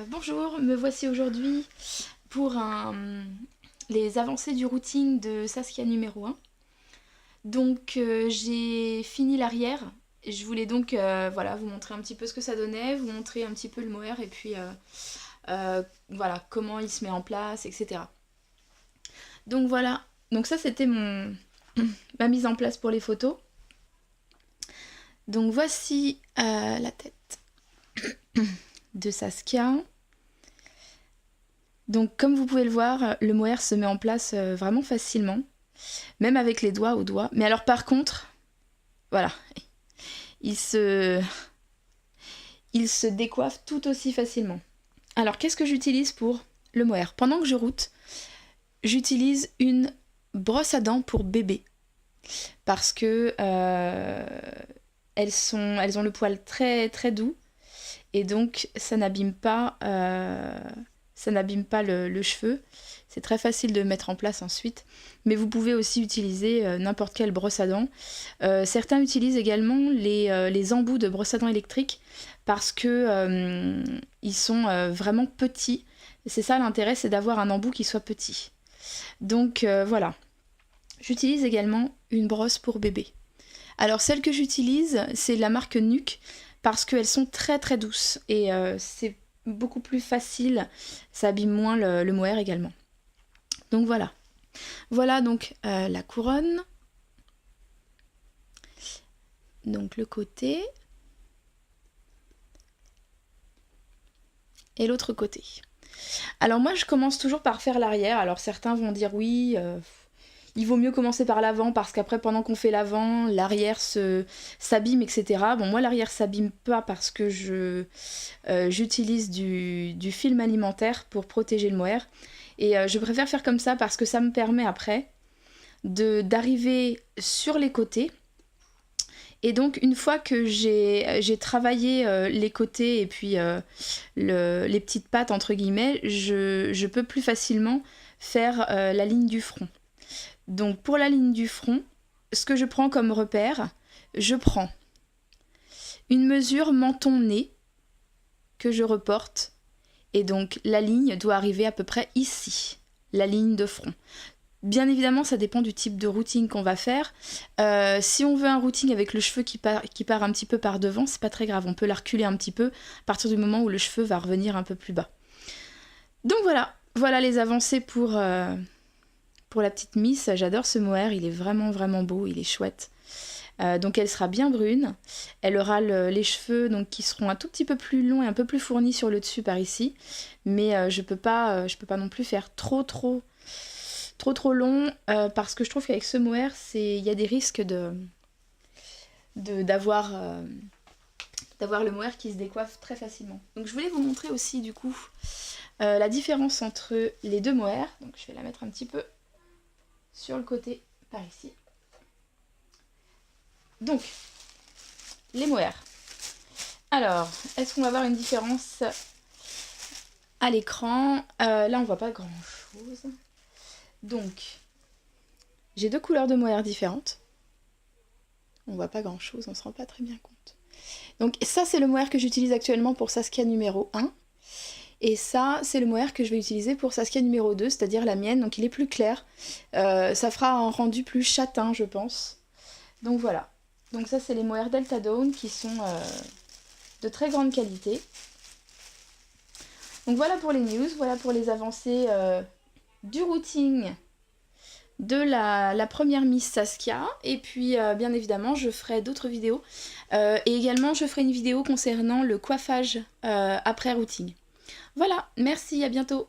Bonjour, me voici aujourd'hui pour les avancées du routing de Saskia numéro 1. Donc j'ai fini l'arrière. Je voulais donc voilà, vous montrer un petit peu ce que ça donnait, vous montrer un petit peu le mohair et puis voilà, comment il se met en place, etc. Donc voilà, donc ça c'était ma mise en place pour les photos. Donc voici la tête de Saskia. Donc comme vous pouvez le voir, le mohair se met en place vraiment facilement, même avec les doigts au doigt. Mais alors par contre, voilà, il se décoiffe tout aussi facilement. Alors qu'est-ce que j'utilise pour le mohair? Pendant que je route, j'utilise une brosse à dents pour bébé. Parce que elles ont le poil très très doux. Et donc ça n'abîme pas le cheveu. C'est très facile de mettre en place ensuite. Mais vous pouvez aussi utiliser n'importe quelle brosse à dents. Certains utilisent également les embouts de brosse à dents électriques parce que ils sont vraiment petits. C'est ça l'intérêt, c'est d'avoir un embout qui soit petit. Donc voilà. J'utilise également une brosse pour bébé. Alors celle que j'utilise, c'est la marque Nuke parce qu'elles sont très très douces et c'est beaucoup plus facile, ça abîme moins le mohair également. Donc voilà. Voilà donc la couronne. Donc le côté. Et l'autre côté. Alors moi je commence toujours par faire l'arrière. Alors certains vont dire oui, il vaut mieux commencer par l'avant parce qu'après pendant qu'on fait l'avant, l'arrière s'abîme, etc. Bon moi l'arrière s'abîme pas parce que j'utilise du film alimentaire pour protéger le mohair. Et je préfère faire comme ça parce que ça me permet après d'arriver sur les côtés. Et donc une fois que j'ai travaillé les côtés et puis les petites pattes entre guillemets, je peux plus facilement faire la ligne du front. Donc pour la ligne du front, ce que je prends comme repère, je prends une mesure menton-nez que je reporte. Et donc la ligne doit arriver à peu près ici, la ligne de front. Bien évidemment, ça dépend du type de routing qu'on va faire. Si on veut un routing avec le cheveu qui part un petit peu par devant, c'est pas très grave. On peut la reculer un petit peu à partir du moment où le cheveu va revenir un peu plus bas. Donc voilà les avancées pour la petite Miss. J'adore ce mohair, il est vraiment vraiment beau, il est chouette. Donc elle sera bien brune. Elle aura les cheveux donc, qui seront un tout petit peu plus longs et un peu plus fournis sur le dessus par ici. Mais je peux pas non plus faire trop long parce que je trouve qu'avec ce mohair, il y a des risques d'avoir le mohair qui se décoiffe très facilement. Donc je voulais vous montrer aussi du coup la différence entre les deux mohairs. Donc je vais la mettre un petit peu sur le côté par ici. Donc, les mohairs. Alors, est-ce qu'on va voir une différence à l'écran? Là, on voit pas grand-chose. Donc, j'ai deux couleurs de mohair différentes. On voit pas grand-chose, on se rend pas très bien compte. Donc, ça, c'est le mohair que j'utilise actuellement pour Saskia numéro 1. Et ça, c'est le mohair que je vais utiliser pour Saskia numéro 2, c'est-à-dire la mienne. Donc, il est plus clair. Ça fera un rendu plus châtain, je pense. Donc, voilà. Donc ça, c'est les mohairs Delta Dawn qui sont de très grande qualité. Donc voilà pour les news, voilà pour les avancées du routing de la première Miss Saskia. Et puis bien évidemment, je ferai d'autres vidéos. Et également, je ferai une vidéo concernant le coiffage après routing. Voilà, merci, à bientôt.